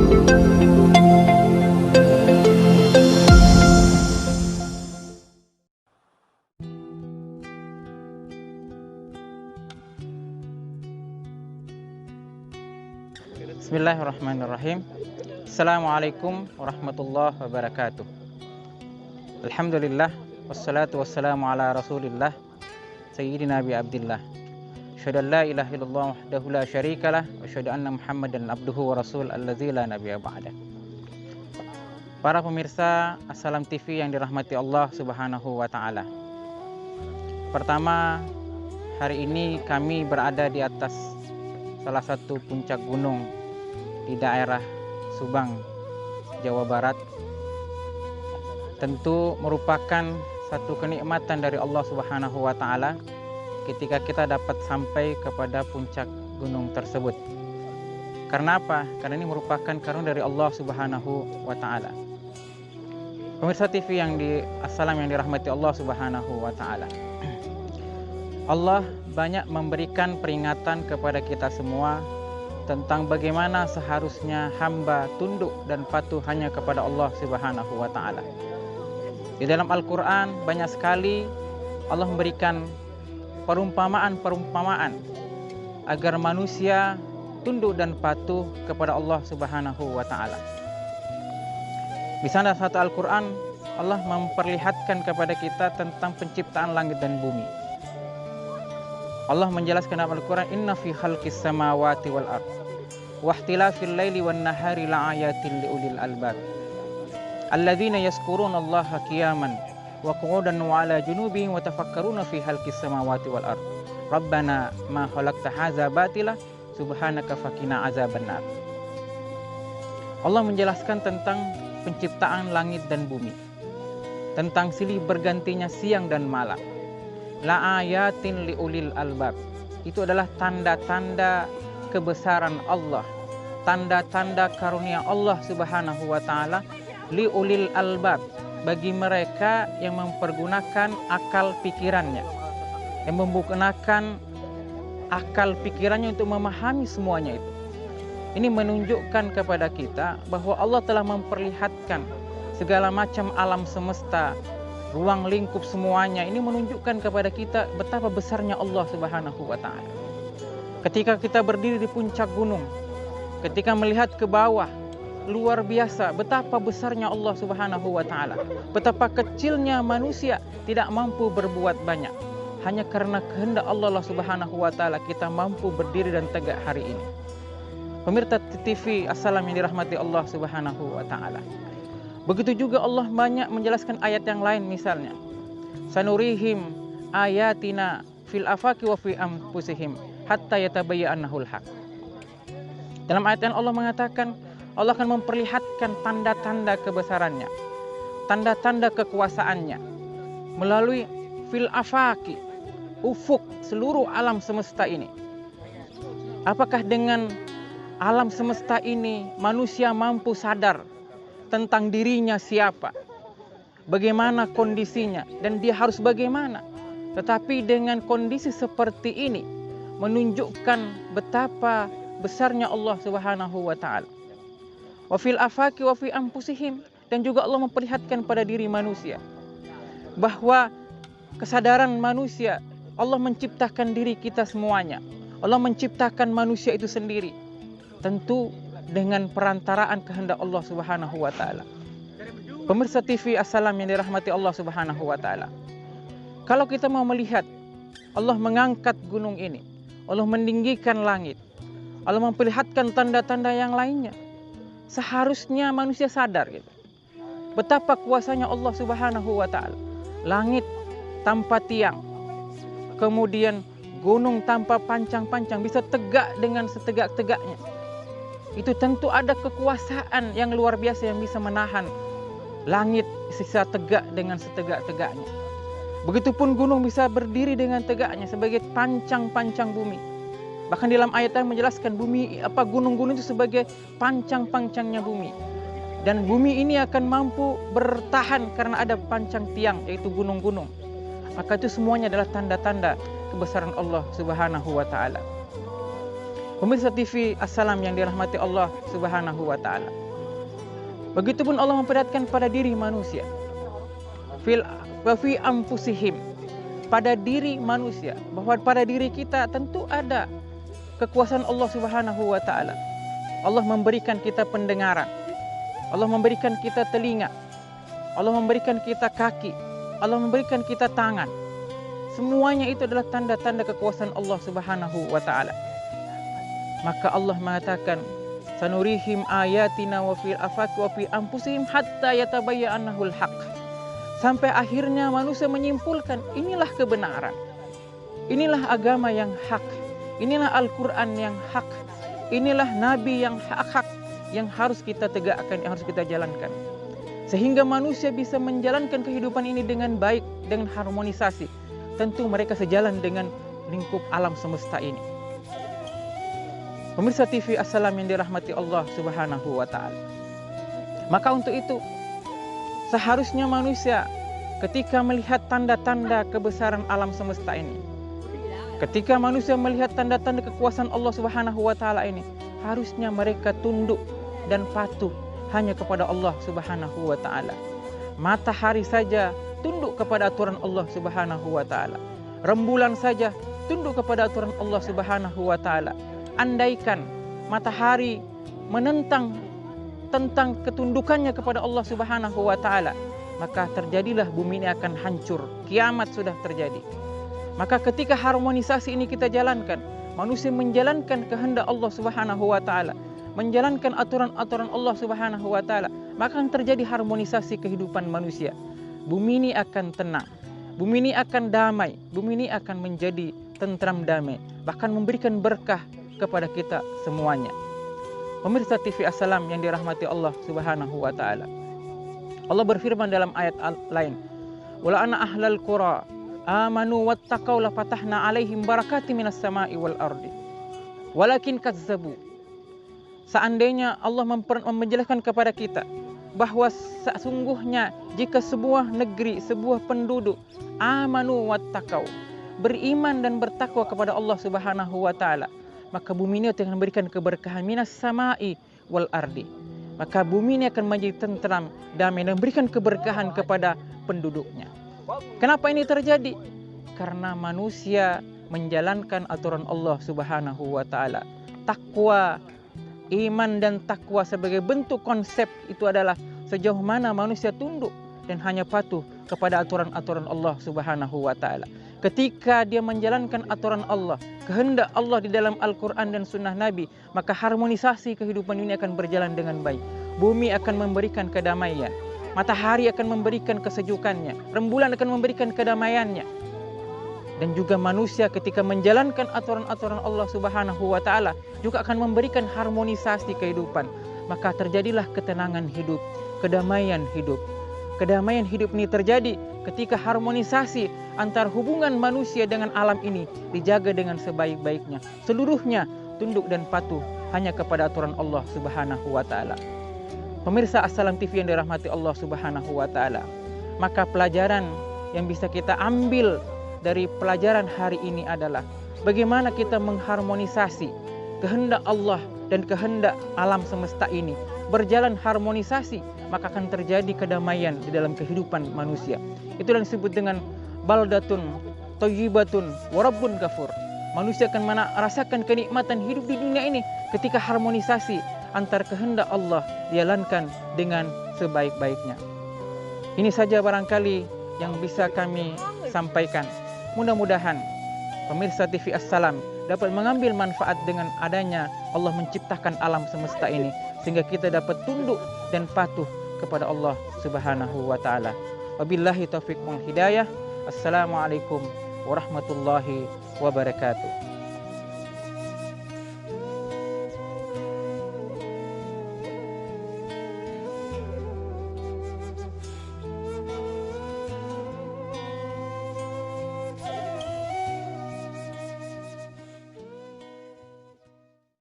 Bismillahirrahmanirrahim. Assalamualaikum warahmatullahi wabarakatuh. Alhamdulillah, wassalatu wassalamu ala rasulillah, sayyidina Abi Abdillah. Asyhadu an la ilaha illallah wahdahu la syarikalah, wa asyhadu anna Muhammadan abduhu wa rasul allazi la nabiyya ba'da. Para pemirsa Assalam TV yang dirahmati Allah Subhanahu wa taala. Pertama, hari ini kami berada di atas salah satu puncak gunung di daerah Subang, Jawa Barat. Tentu merupakan satu kenikmatan dari Allah Subhanahu wa taala ketika kita dapat sampai kepada puncak gunung tersebut. Karena apa? Karena ini merupakan karunia dari Allah Subhanahu wa taala. Pemirsa TV yang Assalam yang dirahmati Allah Subhanahu wa taala. Allah banyak memberikan peringatan kepada kita semua tentang bagaimana seharusnya hamba tunduk dan patuh hanya kepada Allah Subhanahu wa taala. Di dalam Al-Qur'an banyak sekali Allah memberikan perumpamaan-perumpamaan agar manusia tunduk dan patuh kepada Allah Subhanahu wa taala. Di sana satu Al-Qur'an Allah memperlihatkan kepada kita tentang penciptaan langit dan bumi. Allah menjelaskan dalam Al-Quran, Inna fi khalqis samawati wal ard wa ikhtilafil laili wan nahari la'ayatin liulil albab alladzina yazkuruna Allaha qiyaman wa qu'udan wa 'ala junubihim wa tafakkaruna fi khalqis samawati wal ard Rabbana ma khalaqta hadza batila subhanaka faqina azabannar. Allah menjelaskan tentang penciptaan langit dan bumi, tentang silih bergantinya siang dan malam. La ayatin liulil albab, itu adalah tanda-tanda kebesaran Allah, tanda-tanda karunia Allah Subhanahu wa taala liulil albab, bagi mereka yang mempergunakan akal pikirannya, yang menggunakan akal pikirannya untuk memahami semuanya itu. Ini menunjukkan kepada kita bahwa Allah telah memperlihatkan segala macam alam semesta, ruang lingkup semuanya. Ini menunjukkan kepada kita betapa besarnya Allah Subhanahu wa taala. Ketika kita berdiri di puncak gunung, ketika melihat ke bawah, luar biasa betapa besarnya Allah Subhanahu wa taala. Betapa kecilnya manusia tidak mampu berbuat banyak. Hanya karena kehendak Allah Subhanahu wa taala kita mampu berdiri dan tegak hari ini. Pemirsa TV Assalam yang dirahmati Allah Subhanahu wa taala. Begitu juga Allah banyak menjelaskan ayat yang lain, misalnya sanurihim ayatina fil afaqi wa fi anfusihim hatta yatabayyana haq. Dalam ayat yang Allah mengatakan Allah akan memperlihatkan tanda-tanda kebesarannya, tanda-tanda kekuasaannya melalui fil afaqi, ufuk seluruh alam semesta ini. Apakah dengan alam semesta ini manusia mampu sadar tentang dirinya siapa, bagaimana kondisinya, dan dia harus bagaimana? Tetapi dengan kondisi seperti ini menunjukkan betapa besarnya Allah Subhanahu wa taala. Wa fil afaqi wa fi anfusihim, dan juga Allah memperlihatkan pada diri manusia bahwa kesadaran manusia, Allah menciptakan diri kita semuanya. Allah menciptakan manusia itu sendiri. Tentu dengan perantaraan kehendak Allah Subhanahu wa taala. Pemirsa TV Assalam yang dirahmati Allah Subhanahu wa taala. Kalau kita mau melihat Allah mengangkat gunung ini, Allah meninggikan langit, Allah memperlihatkan tanda-tanda yang lainnya, seharusnya manusia sadar gitu. Betapa kuasanya Allah Subhanahu wa taala. Langit tanpa tiang, kemudian gunung tanpa pancang-pancang bisa tegak dengan setegak-tegaknya. Itu tentu ada kekuasaan yang luar biasa yang bisa menahan langit bisa tegak dengan setegak-tegaknya. Begitupun gunung bisa berdiri dengan tegaknya sebagai pancang-pancang bumi. Bahkan dalam ayat yang menjelaskan gunung-gunung itu sebagai pancang-pancangnya bumi. Dan bumi ini akan mampu bertahan karena ada pancang tiang, yaitu gunung-gunung. Maka itu semuanya adalah tanda-tanda kebesaran Allah Subhanahu wa taala. Pemirsa TV Assalam yang dirahmati Allah Subhanahu wa taala. Begitupun Allah memperlihatkan pada diri manusia. Fi anfusihim, pada diri manusia, bahwa pada diri kita tentu ada kekuasaan Allah Subhanahu wa taala. Allah memberikan kita pendengaran. Allah memberikan kita telinga. Allah memberikan kita kaki. Allah memberikan kita tangan. Semuanya itu adalah tanda-tanda kekuasaan Allah Subhanahu wa taala. Maka Allah mengatakan, sanurihim ayatina wa fil afaqi wa fi anfusihim hatta yatabayyana annahul haq. Sampai akhirnya manusia menyimpulkan, inilah kebenaran. Inilah agama yang hak. Inilah Al-Qur'an yang hak. Inilah nabi yang hak yang harus kita tegakkan, yang harus kita jalankan. Sehingga manusia bisa menjalankan kehidupan ini dengan baik, dengan harmonisasi. Tentu mereka sejalan dengan lingkup alam semesta ini. Pemirsa TV Assalam yang dirahmati Allah Subhanahu wa taala. Maka untuk itu seharusnya manusia ketika melihat tanda-tanda kebesaran alam semesta ini, ketika manusia melihat tanda-tanda kekuasaan Allah Subhanahu wa taala ini, harusnya mereka tunduk dan patuh hanya kepada Allah Subhanahu wa taala. Matahari saja tunduk kepada aturan Allah Subhanahu wa taala. Rembulan saja tunduk kepada aturan Allah Subhanahu wa taala. Andaikan matahari menentang tentang ketundukannya kepada Allah Subhanahu wa taala, maka terjadilah bumi ini akan hancur. Kiamat sudah terjadi. Maka ketika harmonisasi ini kita jalankan, manusia menjalankan kehendak Allah Subhanahu wa taala, menjalankan aturan-aturan Allah Subhanahu wa taala, maka akan terjadi harmonisasi kehidupan manusia. Bumi ini akan tenang. Bumi ini akan damai. Bumi ini akan menjadi tentram damai, bahkan memberikan berkah kepada kita semuanya. Pemirsa TV Assalam yang dirahmati Allah Subhanahu wa taala. Allah berfirman dalam ayat lain, "Wala anna ahlal qura amanu wattaqau la fatahna 'alaihim barakatim minas sama'i wal ardi. Walakin kazzabu." Seandainya Allah menjelaskan kepada kita bahwa sesungguhnya jika sebuah negeri, sebuah penduduk amanu wattaqau, beriman dan bertakwa kepada Allah Subhanahu wa taala, maka bumi ini akan memberikan keberkahan minas sama'i wal ardi. Maka bumi ini akan menjadi tentram, damai dan memberikan keberkahan kepada penduduknya. Kenapa ini terjadi? Karena manusia menjalankan aturan Allah Subhanahu wa taala. Takwa, iman dan takwa sebagai bentuk konsep itu adalah sejauh mana manusia tunduk dan hanya patuh kepada aturan-aturan Allah Subhanahu wa taala. Ketika dia menjalankan aturan Allah, kehendak Allah di dalam Al-Quran dan Sunnah Nabi, maka harmonisasi kehidupan ini akan berjalan dengan baik. Bumi akan memberikan kedamaian, matahari akan memberikan kesejukannya, rembulan akan memberikan kedamaiannya. Dan juga manusia ketika menjalankan aturan-aturan Allah Subhanahu wa taala juga akan memberikan harmonisasi kehidupan. Maka terjadilah ketenangan hidup, kedamaian hidup. Kedamaian hidup ini terjadi ketika harmonisasi antar hubungan manusia dengan alam ini dijaga dengan sebaik-baiknya. Seluruhnya tunduk dan patuh hanya kepada aturan Allah Subhanahu wa taala. Pemirsa Assalam TV yang dirahmati Allah Subhanahu wa taala. Maka pelajaran yang bisa kita ambil dari pelajaran hari ini adalah bagaimana kita mengharmonisasi kehendak Allah dan kehendak alam semesta ini berjalan harmonisasi, maka akan terjadi kedamaian di dalam kehidupan manusia. Itulah yang disebut dengan baldatun thayyibatun wa rabbun ghafur. Manusia akan merasakan kenikmatan hidup di dunia ini ketika harmonisasi antar kehendak Allah dijalankan dengan sebaik-baiknya. Ini saja barangkali yang bisa kami sampaikan. Mudah-mudahan pemirsa TV Assalam dapat mengambil manfaat dengan adanya Allah menciptakan alam semesta ini, sehingga kita dapat tunduk dan patuh kepada Allah Subhanahu wa taala. Wabillahi taufiq wal hidayah. Assalamualaikum warahmatullahi wabarakatuh.